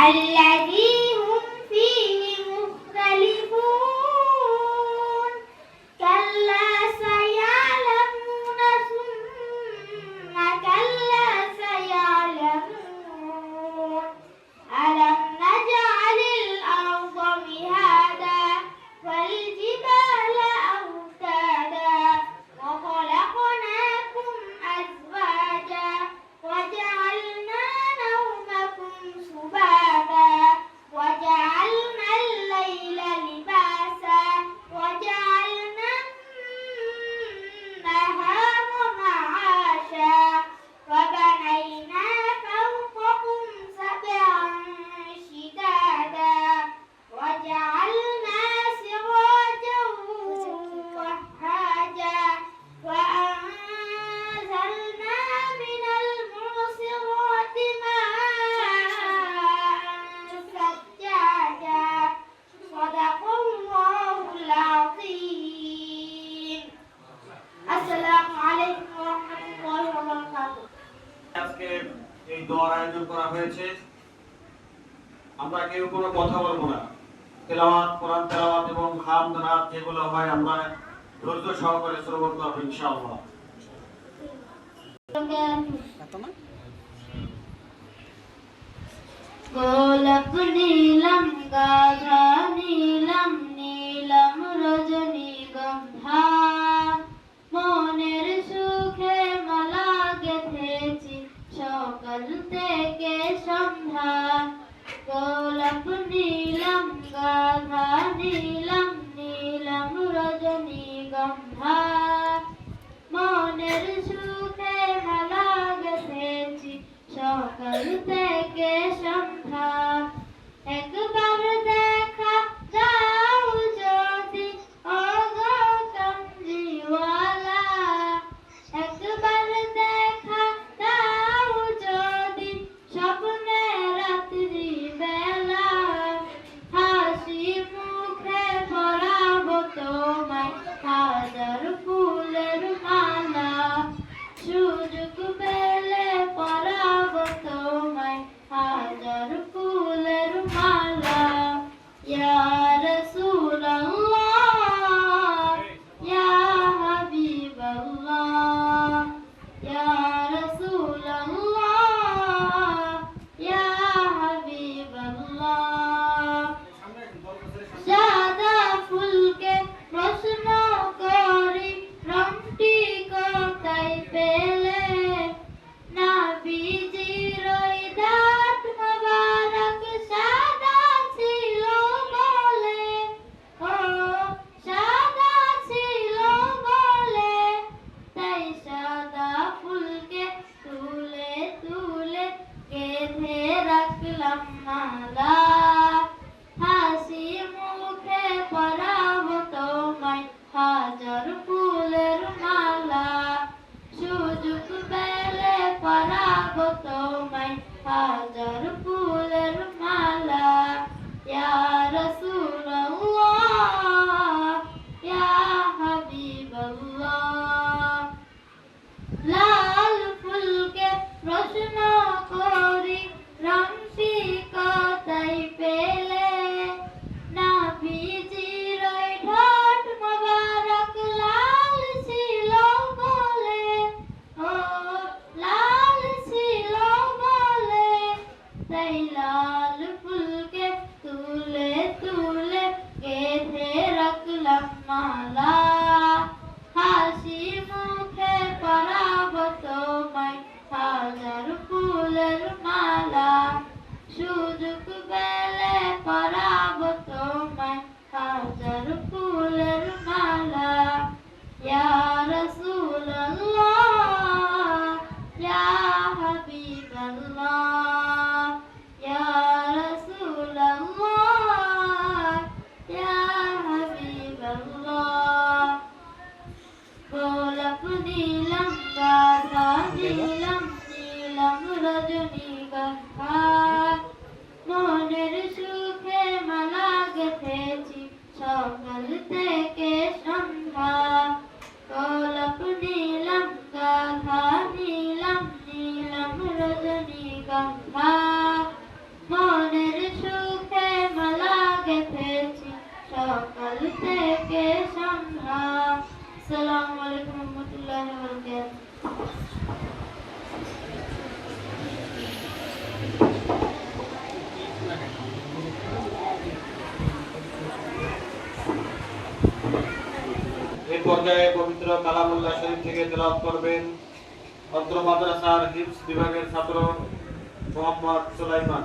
الذي هم فيه مختلفون كلا سيعلمون ثم كلا سيعلمون ألم نجعل الأرض مهادا والجبال أوتادا وخلقناكم أزواجا وجعلنا نومكم سباتا وجعلنا الليل لباسا وجعلنا النهار معاشا وبنينا فوقكم سبعا شدادا وجعلنا سراجا وهاجا وأنزلنا من المعصرات ماء ثجاجا صدق الله العظيم السلام عليكم ورحمة الله وبركاته আজকে এই দোয়ার আয়োজন করা হয়েছে। আমরা কেউ কোনো কথা বলবো না। তেলাওয়াত, কোরআন তেলাওয়াত এবং হামদ নাত যেগুলো হয় আমরা ধৈর্য সহকারে শ্রবণ করব ইনশাআল্লাহ। গোলাপ নীলম গাধা নীলম নীলম রজনীগন্ধা মনের সুখে মালা গেঁথেছি সকাল থেকে সন্ধ্যা গোলাপ নীলম গাধা নীলম নীলম রজনীগন্ধা মনের সুখে মালা গেঁথেছি সকাল থেকে সন্ধ্যা একবার দেখা যাও যদি ওগো কামলিওয়ালা একবার দেখা যাও যদি স্বপ্নে রাত্রি বেলা হাসি মুখে পরাবো তোমায় হাজার ফুলের মালা সুযোগ পেলে পরাবো তোমায় হাজার ফুলের মালা ইয়া রাসূলুল্লাহ ইয়া হাবিবাল্লাহ ইয়া রাসূলুল্লাহ ইয়া হাবিবাল্লাহ সাদা ফুলকে প্রশ্ন করি রংটি কোথায় পেলে নবীজির ওই দাঁত মোবারক সাদা ছিল বলে ও সাদা ছিল বলে তাই সাদা ফুলকে তুলে তুলে গেঁথে রাখলাম মালা হাসি মুখে পরাবো তোমায় হাজার ফুলের মালা সুযোগ পেলে পরাবো তোমায় হাজার ফুলের মালা ইয়া রাসূলুল্লাহ ইয়া হাবিবাল্লাহ লাল ফুলকে প্রশ্ন করি রংটি কোথায় পেলে নবীজির ওই ঠোঁট মোবারক লাল ছিল বলে ও লাল ছিল বলে তাই লাল ফুলকে তুলে তুলে গেঁথে রাখলাম মালা হাসি মুখে পরাবো তোমায় হাজার ফুলের মালা সুযোগ পেলে পরাবো তোমায় হাজার ফুলের মালা ইয়া রাসূলুল্লাহ ইয়া হাবিবাল্লাহ ইয়া রাসূলুল্লাহ ইয়া হাবিবাল্লাহ গোলাপ নীলম গাধা নীলম নীলম রজনীগন্ধা মনের সুখে মালা গেঁথেছি সকাল থেকে সন্ধ্যা গোলাপ নীলম গাধা নীলম নীলম রজনীগন্ধা মনের আসসালামু আলাইকুম রহমতুল্লাহি ওয়া বারাকাতুহু। এই পর্যায়ে পবিত্র কালামুল্লাহ শরীফ থেকে তেলাওয়াত করবেন অত্র মাদ্রাসার হিফজ বিভাগের ছাত্র মোহাম্মদ সুলাইমান।